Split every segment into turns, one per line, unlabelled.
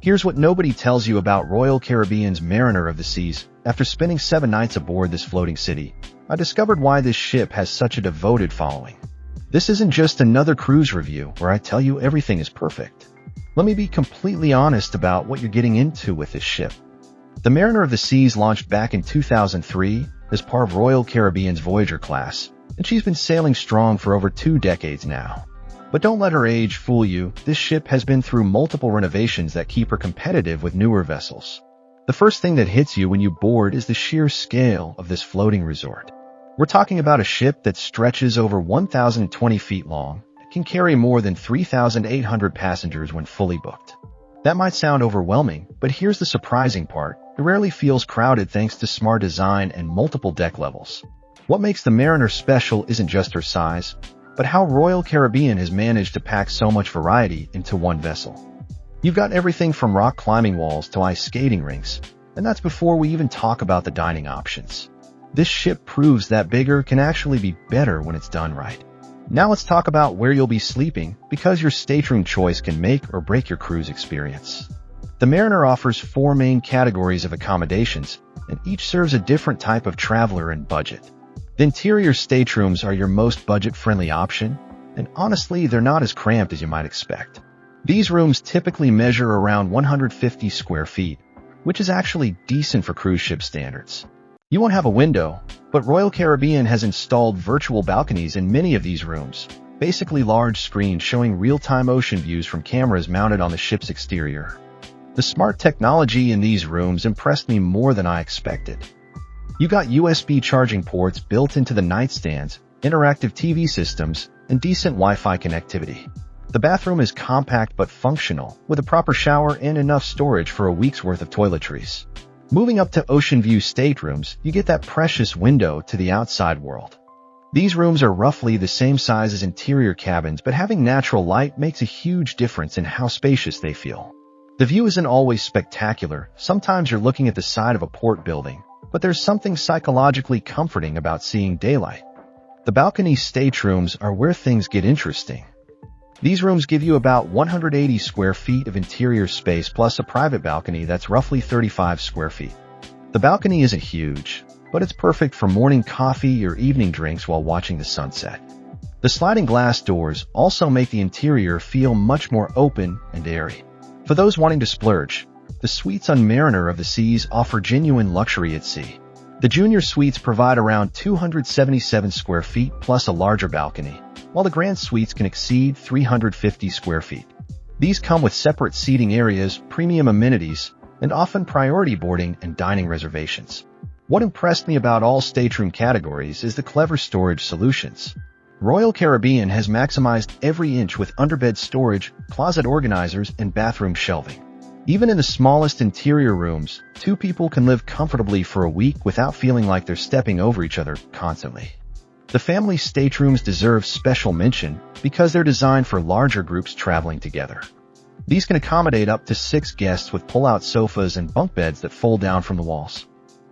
Here's what nobody tells you about Royal Caribbean's Mariner of the Seas. After spending 7 nights aboard this floating city, I discovered why this ship has such a devoted following. This isn't just another cruise review where I tell you everything is perfect. Let me be completely honest about what you're getting into with this ship. The Mariner of the Seas launched back in 2003 as part of Royal Caribbean's Voyager class, and she's been sailing strong for over 2 decades now. But don't let her age fool you. This ship has been through multiple renovations that keep her competitive with newer vessels. The first thing that hits you when you board is the sheer scale of this floating resort. We're talking about a ship that stretches over 1,020 feet long and can carry more than 3,800 passengers when fully booked. That might sound overwhelming, but here's the surprising part. It rarely feels crowded thanks to smart design and multiple deck levels. What makes the Mariner special isn't just her size, but how Royal Caribbean has managed to pack so much variety into one vessel. You've got everything from rock climbing walls to ice skating rinks, and that's before we even talk about the dining options. This ship proves that bigger can actually be better when it's done right. Now let's talk about where you'll be sleeping, because your stateroom choice can make or break your cruise experience. The Mariner offers 4 main categories of accommodations, and each serves a different type of traveler and budget. The interior staterooms are your most budget-friendly option, and honestly, they're not as cramped as you might expect. These rooms typically measure around 150 square feet, which is actually decent for cruise ship standards. You won't have a window, but Royal Caribbean has installed virtual balconies in many of these rooms, basically large screens showing real-time ocean views from cameras mounted on the ship's exterior. The smart technology in these rooms impressed me more than I expected. You got USB charging ports built into the nightstands, interactive TV systems, and decent Wi-Fi connectivity. The bathroom is compact but functional, with a proper shower and enough storage for a week's worth of toiletries. Moving up to ocean view staterooms, you get that precious window to the outside world. These rooms are roughly the same size as interior cabins, but having natural light makes a huge difference in how spacious they feel. The view isn't always spectacular. Sometimes you're looking at the side of a port building, but there's something psychologically comforting about seeing daylight. The balcony staterooms are where things get interesting. These rooms give you about 180 square feet of interior space plus a private balcony that's roughly 35 square feet. The balcony isn't huge, but it's perfect for morning coffee or evening drinks while watching the sunset. The sliding glass doors also make the interior feel much more open and airy. For those wanting to splurge, the suites on Mariner of the Seas offer genuine luxury at sea. The junior suites provide around 277 square feet plus a larger balcony, while the grand suites can exceed 350 square feet. These come with separate seating areas, premium amenities, and often priority boarding and dining reservations. What impressed me about all stateroom categories is the clever storage solutions. Royal Caribbean has maximized every inch with underbed storage, closet organizers, and bathroom shelving. Even in the smallest interior rooms, 2 people can live comfortably for a week without feeling like they're stepping over each other constantly. The family staterooms deserve special mention because they're designed for larger groups traveling together. These can accommodate up to 6 guests with pull-out sofas and bunk beds that fold down from the walls.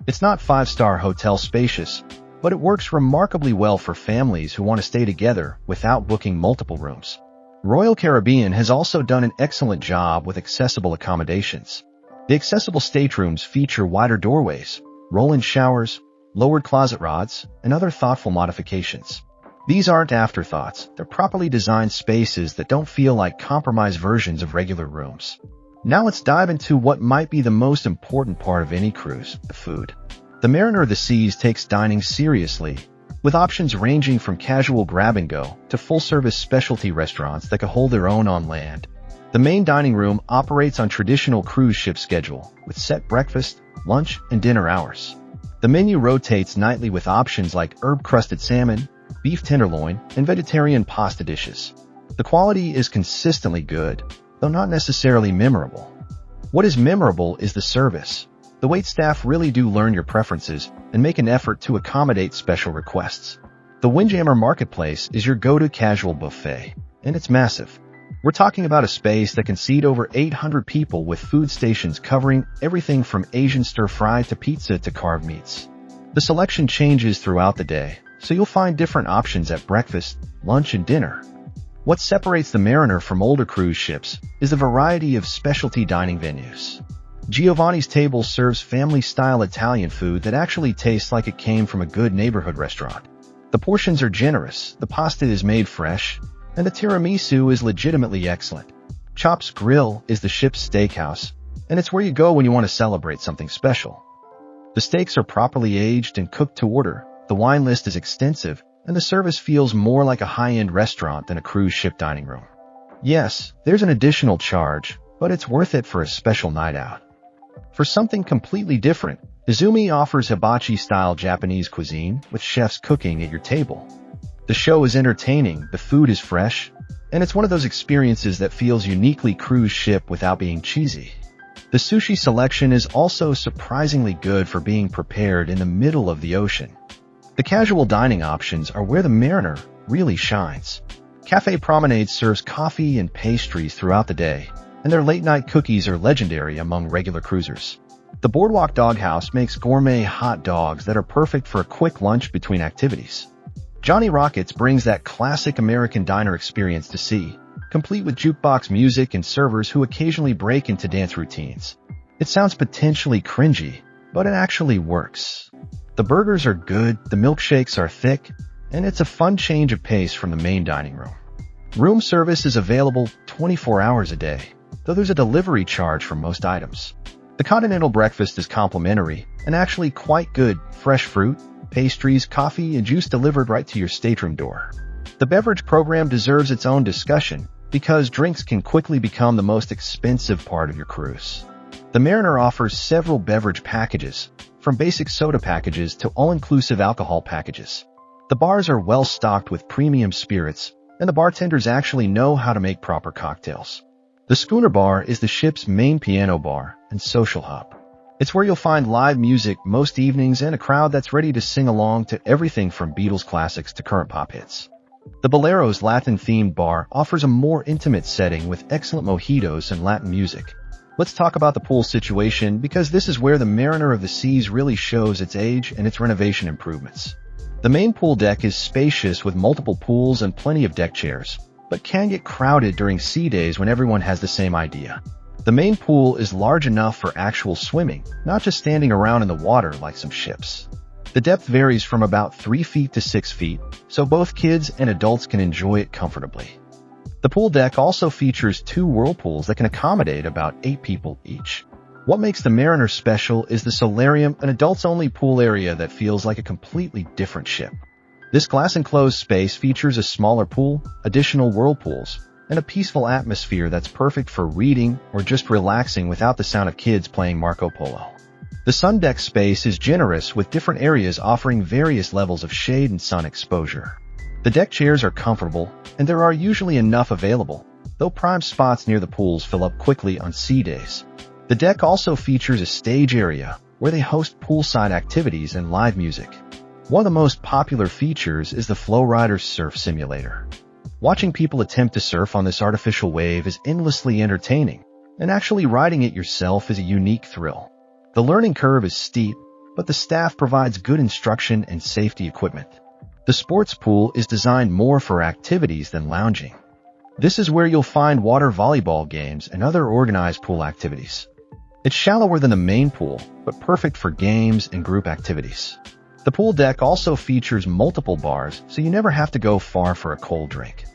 It's not 5-star hotel spacious, but it works remarkably well for families who want to stay together without booking multiple rooms. Royal Caribbean has also done an excellent job with accessible accommodations. The accessible staterooms feature wider doorways, roll-in showers, lowered closet rods, and other thoughtful modifications. These aren't afterthoughts. They're properly designed spaces that don't feel like compromised versions of regular rooms. Now let's dive into what might be the most important part of any cruise, the food. The Mariner of the Seas takes dining seriously, with options ranging from casual grab-and-go to full-service specialty restaurants that can hold their own on land. The main dining room operates on traditional cruise ship schedule, with set breakfast, lunch, and dinner hours. The menu rotates nightly with options like herb-crusted salmon, beef tenderloin, and vegetarian pasta dishes. The quality is consistently good, though not necessarily memorable. What is memorable is the service. The waitstaff really do learn your preferences and make an effort to accommodate special requests. The Windjammer Marketplace is your go-to casual buffet, and it's massive. We're talking about a space that can seat over 800 people with food stations covering everything from Asian stir-fry to pizza to carved meats. The selection changes throughout the day, so you'll find different options at breakfast, lunch, and dinner. What separates the Mariner from older cruise ships is the variety of specialty dining venues. Giovanni's Table serves family-style Italian food that actually tastes like it came from a good neighborhood restaurant. The portions are generous, the pasta is made fresh, and the tiramisu is legitimately excellent. Chop's Grill is the ship's steakhouse, and it's where you go when you want to celebrate something special. The steaks are properly aged and cooked to order, the wine list is extensive, and the service feels more like a high-end restaurant than a cruise ship dining room. Yes, there's an additional charge, but it's worth it for a special night out. For something completely different, Izumi offers hibachi-style Japanese cuisine with chefs cooking at your table. The show is entertaining, the food is fresh, and it's one of those experiences that feels uniquely cruise ship without being cheesy. The sushi selection is also surprisingly good for being prepared in the middle of the ocean. The casual dining options are where the Mariner really shines. Cafe Promenade serves coffee and pastries throughout the day, and their late-night cookies are legendary among regular cruisers. The Boardwalk Doghouse makes gourmet hot dogs that are perfect for a quick lunch between activities. Johnny Rockets brings that classic American diner experience to sea, complete with jukebox music and servers who occasionally break into dance routines. It sounds potentially cringy, but it actually works. The burgers are good, the milkshakes are thick, and it's a fun change of pace from the main dining room. Room service is available 24 hours a day, though there's a delivery charge for most items. The continental breakfast is complimentary and actually quite good, fresh fruit, pastries, coffee, and juice delivered right to your stateroom door. The beverage program deserves its own discussion because drinks can quickly become the most expensive part of your cruise. The Mariner offers several beverage packages, from basic soda packages to all-inclusive alcohol packages. The bars are well stocked with premium spirits, and the bartenders actually know how to make proper cocktails. The Schooner Bar is the ship's main piano bar and social hub. It's where you'll find live music most evenings and a crowd that's ready to sing along to everything from Beatles classics to current pop hits. The Bolero's Latin-themed bar offers a more intimate setting with excellent mojitos and Latin music. Let's talk about the pool situation because this is where the Mariner of the Seas really shows its age and its renovation improvements. The main pool deck is spacious with multiple pools and plenty of deck chairs, but can get crowded during sea days when everyone has the same idea. The main pool is large enough for actual swimming, not just standing around in the water like some ships. The depth varies from about 3 feet to 6 feet, so both kids and adults can enjoy it comfortably. The pool deck also features 2 whirlpools that can accommodate about 8 people each. What makes the Mariner special is the solarium, an adults-only pool area that feels like a completely different ship. This glass-enclosed space features a smaller pool, additional whirlpools, and a peaceful atmosphere that's perfect for reading or just relaxing without the sound of kids playing Marco Polo. The sun deck space is generous with different areas offering various levels of shade and sun exposure. The deck chairs are comfortable, and there are usually enough available, though prime spots near the pools fill up quickly on sea days. The deck also features a stage area where they host poolside activities and live music. One of the most popular features is the Flowrider Surf Simulator. Watching people attempt to surf on this artificial wave is endlessly entertaining, and actually riding it yourself is a unique thrill. The learning curve is steep, but the staff provides good instruction and safety equipment. The sports pool is designed more for activities than lounging. This is where you'll find water volleyball games and other organized pool activities. It's shallower than the main pool, but perfect for games and group activities. The pool deck also features multiple bars, so you never have to go far for a cold drink.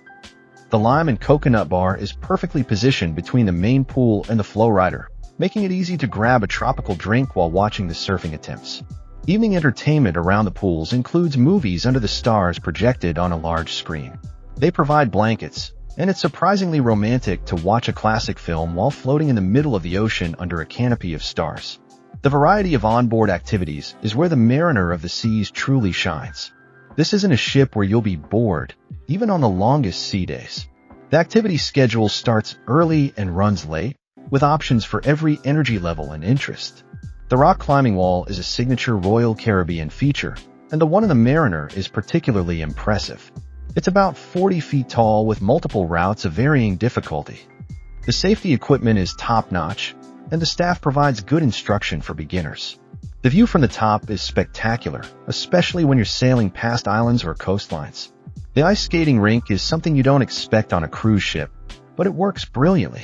The lime and coconut bar is perfectly positioned between the main pool and the Flowrider, making it easy to grab a tropical drink while watching the surfing attempts. Evening entertainment around the pools includes movies under the stars projected on a large screen. They provide blankets, and it's surprisingly romantic to watch a classic film while floating in the middle of the ocean under a canopy of stars. The variety of onboard activities is where the Mariner of the Seas truly shines. This isn't a ship where you'll be bored, even on the longest sea days. The activity schedule starts early and runs late, with options for every energy level and interest. The rock climbing wall is a signature Royal Caribbean feature, and the one in the Mariner is particularly impressive. It's about 40 feet tall with multiple routes of varying difficulty. The safety equipment is top-notch, and the staff provides good instruction for beginners. The view from the top is spectacular, especially when you're sailing past islands or coastlines. The ice skating rink is something you don't expect on a cruise ship, but it works brilliantly.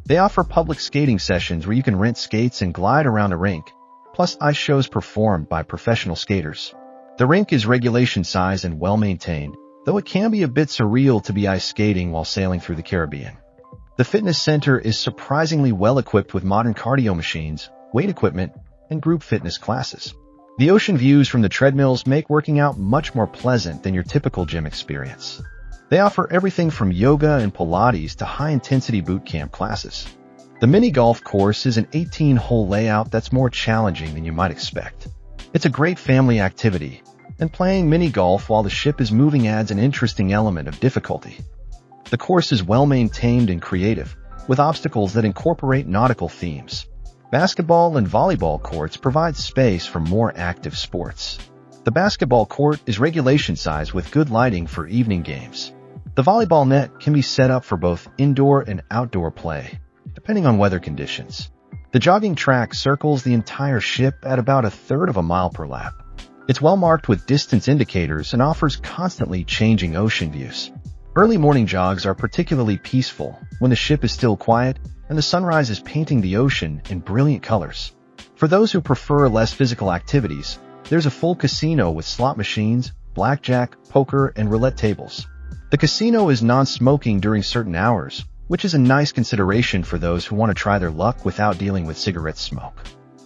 They offer public skating sessions where you can rent skates and glide around the rink, plus ice shows performed by professional skaters. The rink is regulation size and well-maintained, though it can be a bit surreal to be ice skating while sailing through the Caribbean. The fitness center is surprisingly well-equipped with modern cardio machines, weight equipment, and group fitness classes. The ocean views from the treadmills make working out much more pleasant than your typical gym experience. They offer everything from yoga and Pilates to high-intensity boot camp classes. The mini golf course is an 18-hole layout that's more challenging than you might expect. It's a great family activity, and playing mini golf while the ship is moving adds an interesting element of difficulty. The course is well-maintained and creative, with obstacles that incorporate nautical themes. Basketball and volleyball courts provide space for more active sports. The basketball court is regulation size with good lighting for evening games. The volleyball net can be set up for both indoor and outdoor play, depending on weather conditions. The jogging track circles the entire ship at about a third of a mile per lap. It's well marked with distance indicators and offers constantly changing ocean views. Early morning jogs are particularly peaceful when the ship is still quiet and the sunrise is painting the ocean in brilliant colors. For those who prefer less physical activities, there's a full casino with slot machines, blackjack, poker, and roulette tables. The casino is non-smoking during certain hours, which is a nice consideration for those who want to try their luck without dealing with cigarette smoke.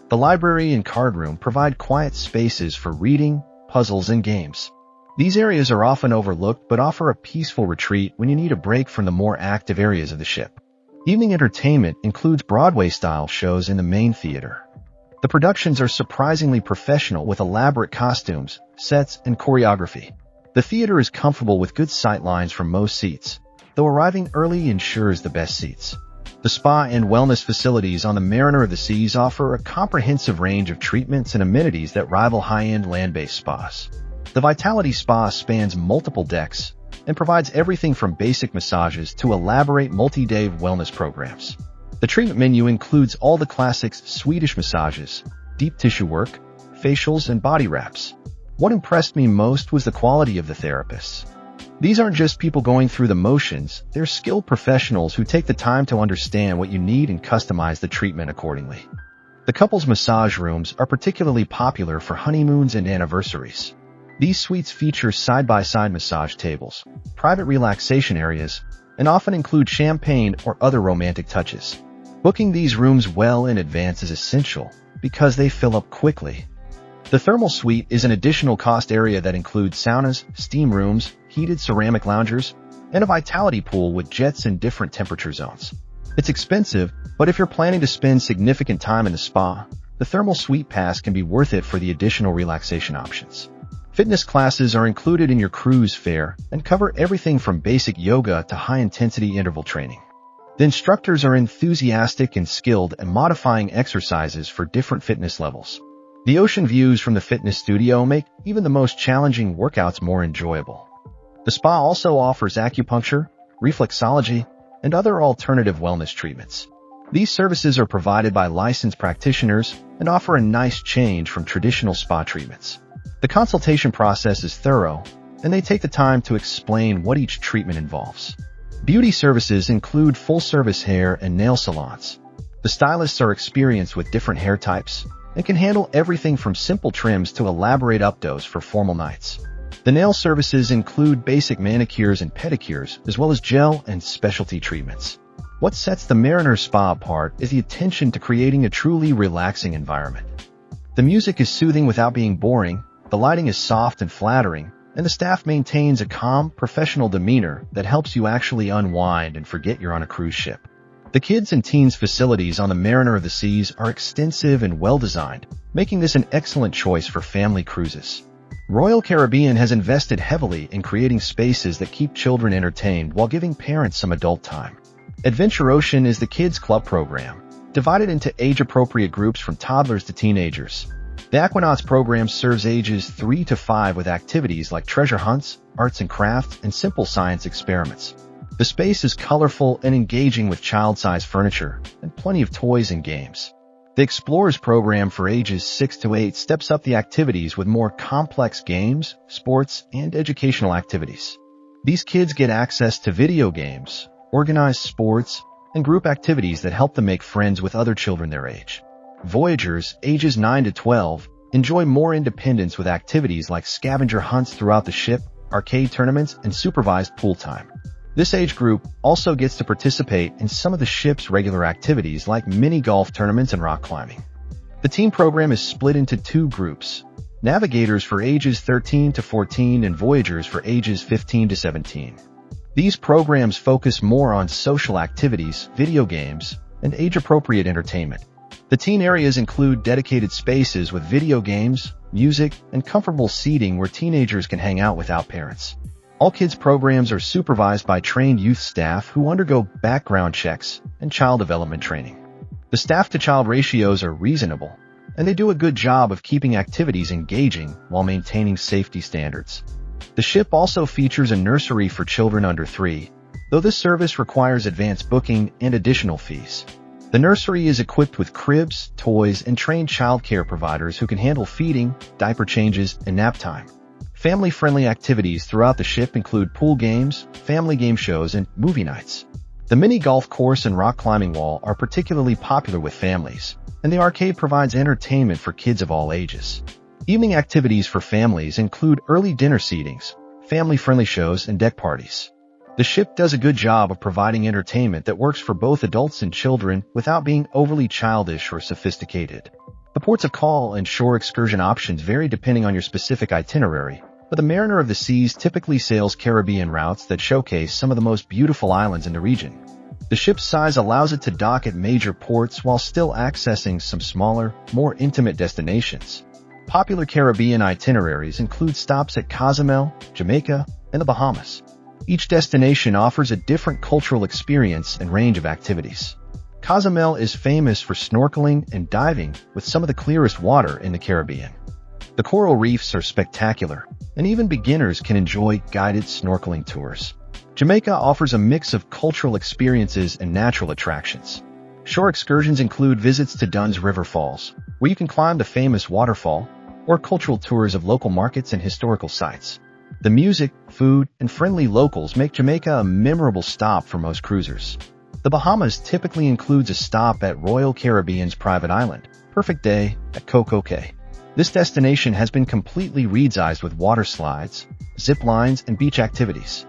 The library and card room provide quiet spaces for reading, puzzles, and games. These areas are often overlooked but offer a peaceful retreat when you need a break from the more active areas of the ship. Evening entertainment includes Broadway-style shows in the main theater. The productions are surprisingly professional with elaborate costumes, sets, and choreography. The theater is comfortable with good sight lines from most seats, though arriving early ensures the best seats. The spa and wellness facilities on the Mariner of the Seas offer a comprehensive range of treatments and amenities that rival high-end land-based spas. The Vitality Spa spans multiple decks and provides everything from basic massages to elaborate multi-day wellness programs. The treatment menu includes all the classics: Swedish massages, deep tissue work, facials, and body wraps. What impressed me most was the quality of the therapists. These aren't just people going through the motions, they're skilled professionals who take the time to understand what you need and customize the treatment accordingly. The couples massage rooms are particularly popular for honeymoons and anniversaries. These suites feature side-by-side massage tables, private relaxation areas, and often include champagne or other romantic touches. Booking these rooms well in advance is essential because they fill up quickly. The thermal suite is an additional cost area that includes saunas, steam rooms, heated ceramic loungers, and a vitality pool with jets in different temperature zones. It's expensive, but if you're planning to spend significant time in the spa, the thermal suite pass can be worth it for the additional relaxation options. Fitness classes are included in your cruise fare and cover everything from basic yoga to high-intensity interval training. The instructors are enthusiastic and skilled at modifying exercises for different fitness levels. The ocean views from the fitness studio make even the most challenging workouts more enjoyable. The spa also offers acupuncture, reflexology, and other alternative wellness treatments. These services are provided by licensed practitioners and offer a nice change from traditional spa treatments. The consultation process is thorough, and they take the time to explain what each treatment involves. Beauty services include full-service hair and nail salons. The stylists are experienced with different hair types and can handle everything from simple trims to elaborate updos for formal nights. The nail services include basic manicures and pedicures, as well as gel and specialty treatments. What sets the Mariner Spa apart is the attention to creating a truly relaxing environment. The music is soothing without being boring, the lighting is soft and flattering, and the staff maintains a calm, professional demeanor that helps you actually unwind and forget you're on a cruise ship. The kids and teens facilities on the Mariner of the Seas are extensive and well-designed, making this an excellent choice for family cruises. Royal Caribbean has invested heavily in creating spaces that keep children entertained while giving parents some adult time. Adventure Ocean is the kids' club program, divided into age-appropriate groups from toddlers to teenagers. The Aquanauts program serves ages 3 to 5 with activities like treasure hunts, arts and crafts, and simple science experiments. The space is colorful and engaging with child-sized furniture and plenty of toys and games. The Explorers program for ages 6 to 8 steps up the activities with more complex games, sports, and educational activities. These kids get access to video games, organized sports, and group activities that help them make friends with other children their age. Voyagers, ages 9 to 12, enjoy more independence with activities like scavenger hunts throughout the ship, arcade tournaments, and supervised pool time. This age group also gets to participate in some of the ship's regular activities like mini golf tournaments and rock climbing. The team program is split into two groups: navigators for ages 13 to 14 and voyagers for ages 15 to 17. These programs focus more on social activities, video games, and age-appropriate entertainment. The teen areas include dedicated spaces with video games, music, and comfortable seating where teenagers can hang out without parents. All kids' programs are supervised by trained youth staff who undergo background checks and child development training. The staff-to-child ratios are reasonable, and they do a good job of keeping activities engaging while maintaining safety standards. The ship also features a nursery for children under 3, though this service requires advance booking and additional fees. The nursery is equipped with cribs, toys, and trained childcare providers who can handle feeding, diaper changes, and nap time. Family-friendly activities throughout the ship include pool games, family game shows, and movie nights. The mini golf course and rock climbing wall are particularly popular with families, and the arcade provides entertainment for kids of all ages. Evening activities for families include early dinner seatings, family-friendly shows, and deck parties. The ship does a good job of providing entertainment that works for both adults and children without being overly childish or sophisticated. The ports of call and shore excursion options vary depending on your specific itinerary, but the Mariner of the Seas typically sails Caribbean routes that showcase some of the most beautiful islands in the region. The ship's size allows it to dock at major ports while still accessing some smaller, more intimate destinations. Popular Caribbean itineraries include stops at Cozumel, Jamaica, and the Bahamas. Each destination offers a different cultural experience and range of activities. Cozumel is famous for snorkeling and diving with some of the clearest water in the Caribbean. The coral reefs are spectacular, and even beginners can enjoy guided snorkeling tours. Jamaica offers a mix of cultural experiences and natural attractions. Shore excursions include visits to Dunn's River Falls, where you can climb the famous waterfall, or cultural tours of local markets and historical sites. The music, food, and friendly locals make Jamaica a memorable stop for most cruisers. The Bahamas typically includes a stop at Royal Caribbean's private island, Perfect Day, at Coco Cay. This destination has been completely redesigned with water slides, zip lines, and beach activities.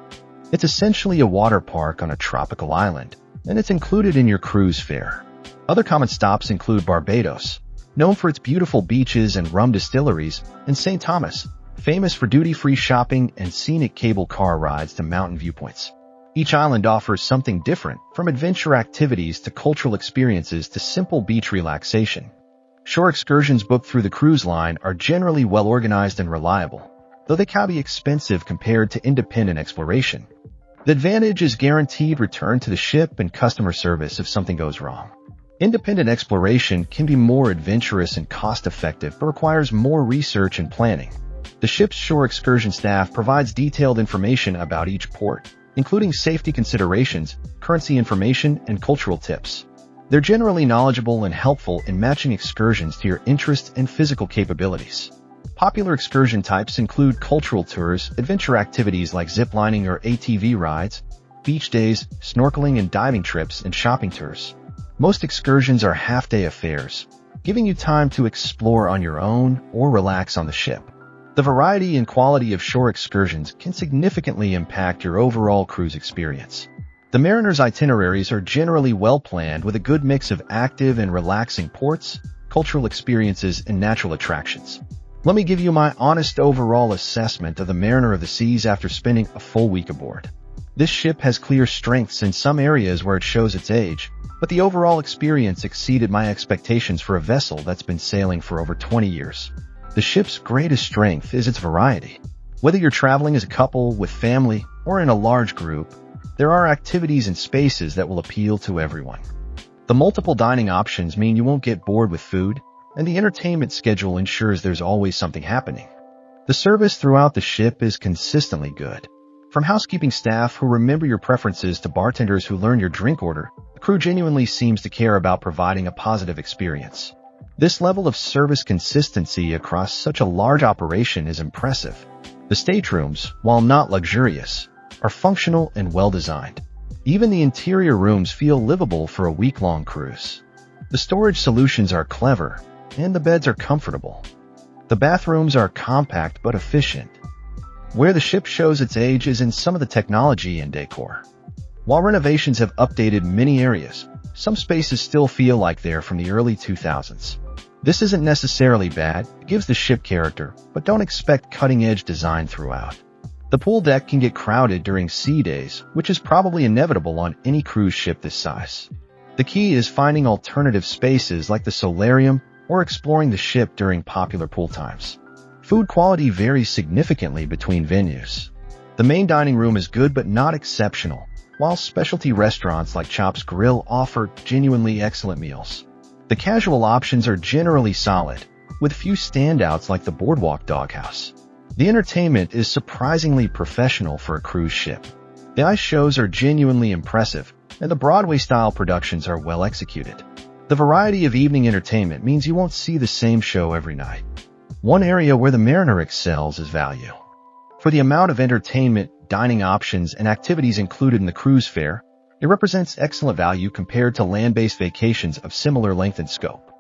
It's essentially a water park on a tropical island, and it's included in your cruise fare. Other common stops include Barbados, known for its beautiful beaches and rum distilleries, and St. Thomas, famous for duty-free shopping and scenic cable car rides to mountain viewpoints. Each island offers something different, from adventure activities to cultural experiences to simple beach relaxation. Shore excursions booked through the cruise line are generally well-organized and reliable, though they can be expensive compared to independent exploration. The advantage is guaranteed return to the ship and customer service if something goes wrong. Independent exploration can be more adventurous and cost-effective but requires more research and planning. The ship's shore excursion staff provides detailed information about each port, including safety considerations, currency information, and cultural tips. They're generally knowledgeable and helpful in matching excursions to your interests and physical capabilities. Popular excursion types include cultural tours, adventure activities like ziplining or ATV rides, beach days, snorkeling and diving trips, and shopping tours. Most excursions are half-day affairs, giving you time to explore on your own or relax on the ship. The variety and quality of shore excursions can significantly impact your overall cruise experience. The Mariner's itineraries are generally well-planned with a good mix of active and relaxing ports, cultural experiences, and natural attractions. Let me give you my honest overall assessment of the Mariner of the Seas after spending a full week aboard. This ship has clear strengths in some areas where it shows its age, but the overall experience exceeded my expectations for a vessel that's been sailing for over 20 years. The ship's greatest strength is its variety. Whether you're traveling as a couple, with family, or in a large group, there are activities and spaces that will appeal to everyone. The multiple dining options mean you won't get bored with food, and the entertainment schedule ensures there's always something happening. The service throughout the ship is consistently good. From housekeeping staff who remember your preferences to bartenders who learn your drink order, the crew genuinely seems to care about providing a positive experience. This level of service consistency across such a large operation is impressive. The staterooms, while not luxurious, are functional and well-designed. Even the interior rooms feel livable for a week-long cruise. The storage solutions are clever, and the beds are comfortable. The bathrooms are compact but efficient. Where the ship shows its age is in some of the technology and decor. While renovations have updated many areas, some spaces still feel like they're from the early 2000s. This isn't necessarily bad, it gives the ship character, but don't expect cutting-edge design throughout. The pool deck can get crowded during sea days, which is probably inevitable on any cruise ship this size. The key is finding alternative spaces like the solarium or exploring the ship during popular pool times. Food quality varies significantly between venues. The main dining room is good but not exceptional, while specialty restaurants like Chop's Grill offer genuinely excellent meals. The casual options are generally solid, with few standouts like the Boardwalk Doghouse. The entertainment is surprisingly professional for a cruise ship. The ice shows are genuinely impressive, and the Broadway-style productions are well executed. The variety of evening entertainment means you won't see the same show every night. One area where the Mariner excels is value. For the amount of entertainment, dining options, and activities included in the cruise fare, it represents excellent value compared to land-based vacations of similar length and scope.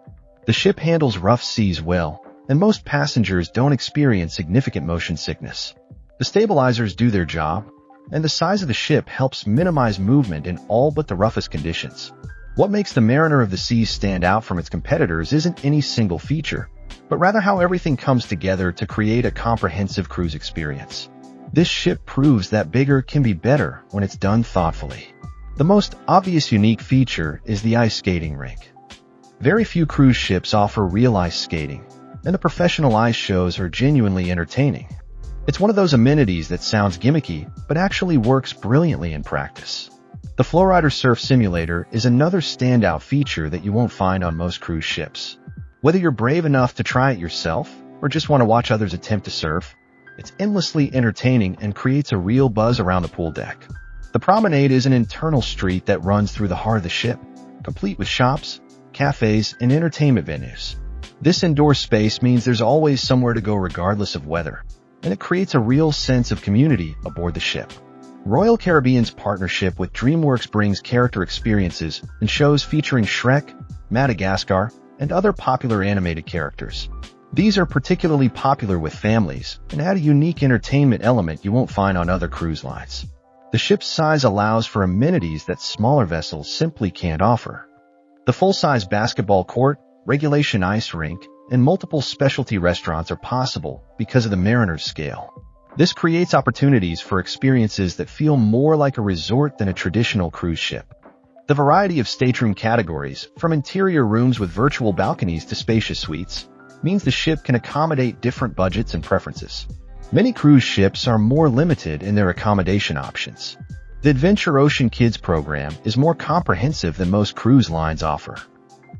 The ship handles rough seas well, and most passengers don't experience significant motion sickness. The stabilizers do their job, and the size of the ship helps minimize movement in all but the roughest conditions. What makes the Mariner of the Seas stand out from its competitors isn't any single feature, but rather how everything comes together to create a comprehensive cruise experience. This ship proves that bigger can be better when it's done thoughtfully. The most obvious unique feature is the ice skating rink. Very few cruise ships offer real ice skating, and the professional ice shows are genuinely entertaining. It's one of those amenities that sounds gimmicky, but actually works brilliantly in practice. The Flowrider Surf Simulator is another standout feature that you won't find on most cruise ships. Whether you're brave enough to try it yourself, or just want to watch others attempt to surf, it's endlessly entertaining and creates a real buzz around the pool deck. The promenade is an internal street that runs through the heart of the ship, complete with shops, cafes, and entertainment venues. This indoor space means there's always somewhere to go regardless of weather, and it creates a real sense of community aboard the ship. Royal Caribbean's partnership with DreamWorks brings character experiences and shows featuring Shrek, Madagascar, and other popular animated characters. These are particularly popular with families and add a unique entertainment element you won't find on other cruise lines. The ship's size allows for amenities that smaller vessels simply can't offer. The full-size basketball court, regulation ice rink, and multiple specialty restaurants are possible because of the Mariner's scale. This creates opportunities for experiences that feel more like a resort than a traditional cruise ship. The variety of stateroom categories, from interior rooms with virtual balconies to spacious suites, means the ship can accommodate different budgets and preferences. Many cruise ships are more limited in their accommodation options. The Adventure Ocean Kids program is more comprehensive than most cruise lines offer.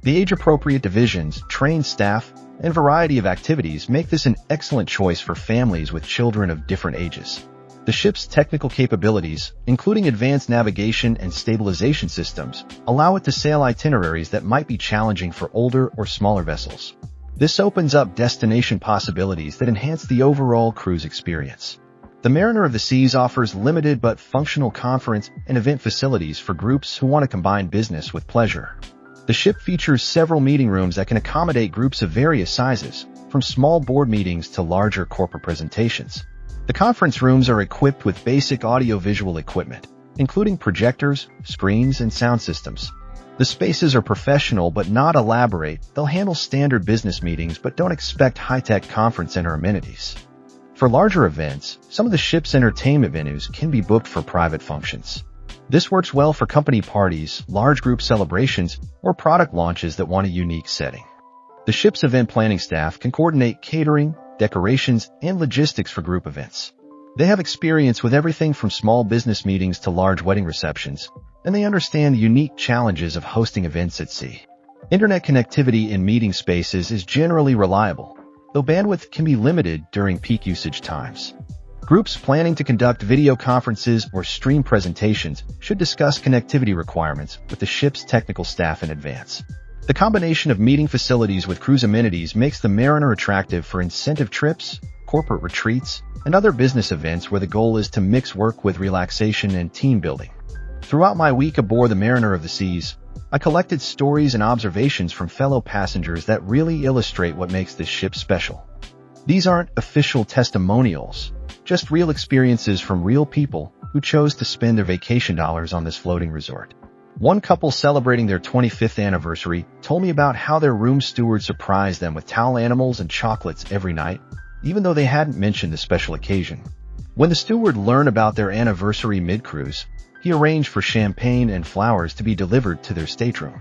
The age-appropriate divisions, trained staff, and variety of activities make this an excellent choice for families with children of different ages. The ship's technical capabilities, including advanced navigation and stabilization systems, allow it to sail itineraries that might be challenging for older or smaller vessels. This opens up destination possibilities that enhance the overall cruise experience. The Mariner of the Seas offers limited but functional conference and event facilities for groups who want to combine business with pleasure. The ship features several meeting rooms that can accommodate groups of various sizes, from small board meetings to larger corporate presentations. The conference rooms are equipped with basic audio-visual equipment, including projectors, screens, and sound systems. The spaces are professional but not elaborate. They'll handle standard business meetings but don't expect high-tech conference center amenities. For larger events, some of the ship's entertainment venues can be booked for private functions. This works well for company parties, large group celebrations, or product launches that want a unique setting. The ship's event planning staff can coordinate catering, decorations, and logistics for group events. They have experience with everything from small business meetings to large wedding receptions, and they understand the unique challenges of hosting events at sea. Internet connectivity in meeting spaces is generally reliable, though bandwidth can be limited during peak usage times. Groups planning to conduct video conferences or stream presentations should discuss connectivity requirements with the ship's technical staff in advance. The combination of meeting facilities with cruise amenities makes the Mariner attractive for incentive trips, corporate retreats, and other business events where the goal is to mix work with relaxation and team building. Throughout my week aboard the Mariner of the Seas, I collected stories and observations from fellow passengers that really illustrate what makes this ship special. These aren't official testimonials, just real experiences from real people who chose to spend their vacation dollars on this floating resort. One couple celebrating their 25th anniversary told me about how their room steward surprised them with towel animals and chocolates every night, even though they hadn't mentioned the special occasion. When the steward learned about their anniversary mid-cruise, he arranged for champagne and flowers to be delivered to their stateroom.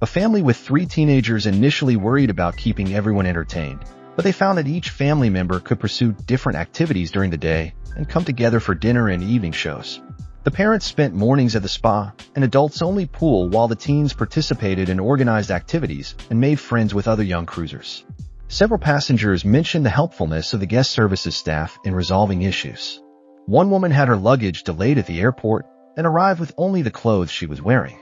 A family with 3 teenagers initially worried about keeping everyone entertained, but they found that each family member could pursue different activities during the day and come together for dinner and evening shows. The parents spent mornings at the spa, an adults-only pool, while the teens participated in organized activities and made friends with other young cruisers. Several passengers mentioned the helpfulness of the guest services staff in resolving issues. One woman had her luggage delayed at the airport and arrived with only the clothes she was wearing.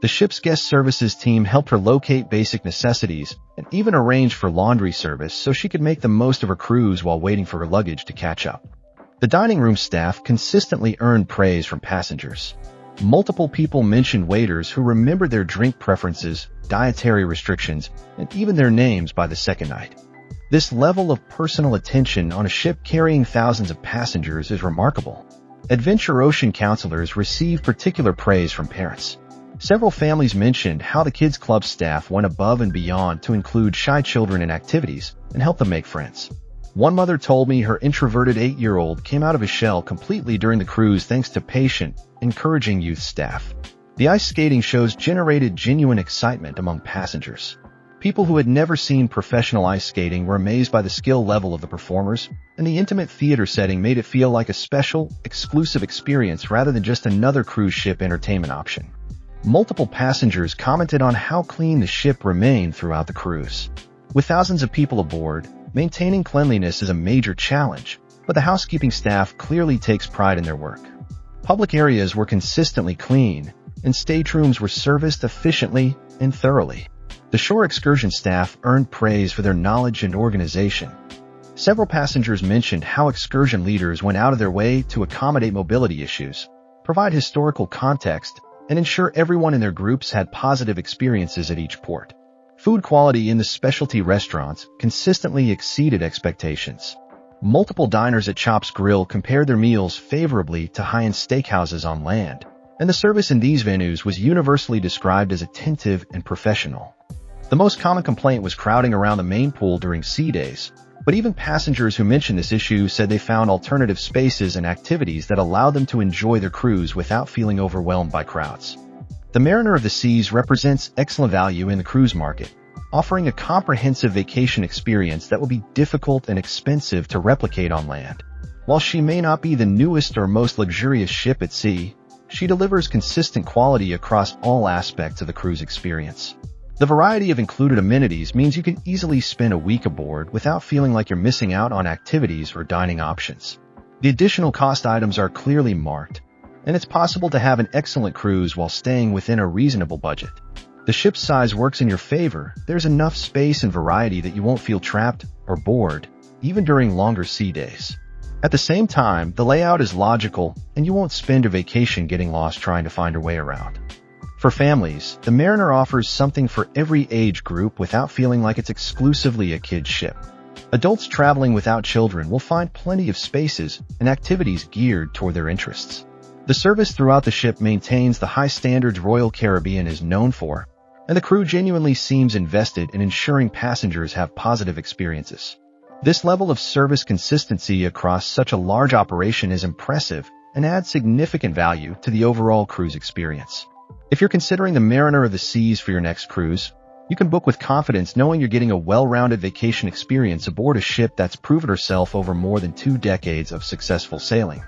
The ship's guest services team helped her locate basic necessities and even arranged for laundry service so she could make the most of her cruise while waiting for her luggage to catch up. The dining room staff consistently earned praise from passengers. Multiple people mentioned waiters who remembered their drink preferences, dietary restrictions, and even their names by the second night. This level of personal attention on a ship carrying thousands of passengers is remarkable. Adventure Ocean counselors received particular praise from parents. Several families mentioned how the Kids Club staff went above and beyond to include shy children in activities and help them make friends. One mother told me her introverted 8-year-old came out of his shell completely during the cruise thanks to patient, encouraging youth staff. The ice skating shows generated genuine excitement among passengers. People who had never seen professional ice skating were amazed by the skill level of the performers, and the intimate theater setting made it feel like a special, exclusive experience rather than just another cruise ship entertainment option. Multiple passengers commented on how clean the ship remained throughout the cruise. With thousands of people aboard, maintaining cleanliness is a major challenge, but the housekeeping staff clearly takes pride in their work. Public areas were consistently clean, and staterooms were serviced efficiently and thoroughly. The shore excursion staff earned praise for their knowledge and organization. Several passengers mentioned how excursion leaders went out of their way to accommodate mobility issues, provide historical context, and ensure everyone in their groups had positive experiences at each port. Food quality in the specialty restaurants consistently exceeded expectations. Multiple diners at Chops Grill compared their meals favorably to high-end steakhouses on land, and the service in these venues was universally described as attentive and professional. The most common complaint was crowding around the main pool during sea days, but even passengers who mentioned this issue said they found alternative spaces and activities that allowed them to enjoy their cruise without feeling overwhelmed by crowds. The Mariner of the Seas represents excellent value in the cruise market, offering a comprehensive vacation experience that will be difficult and expensive to replicate on land. While she may not be the newest or most luxurious ship at sea, she delivers consistent quality across all aspects of the cruise experience. The variety of included amenities means you can easily spend a week aboard without feeling like you're missing out on activities or dining options. The additional cost items are clearly marked, and it's possible to have an excellent cruise while staying within a reasonable budget. The ship's size works in your favor. There's enough space and variety that you won't feel trapped or bored, even during longer sea days. At the same time, the layout is logical, and you won't spend your vacation getting lost trying to find your way around. For families, the Mariner offers something for every age group without feeling like it's exclusively a kid's ship. Adults traveling without children will find plenty of spaces and activities geared toward their interests. The service throughout the ship maintains the high standards Royal Caribbean is known for, and the crew genuinely seems invested in ensuring passengers have positive experiences. This level of service consistency across such a large operation is impressive and adds significant value to the overall cruise experience. If you're considering the Mariner of the Seas for your next cruise, you can book with confidence knowing you're getting a well-rounded vacation experience aboard a ship that's proven herself over more than 2 decades of successful sailing.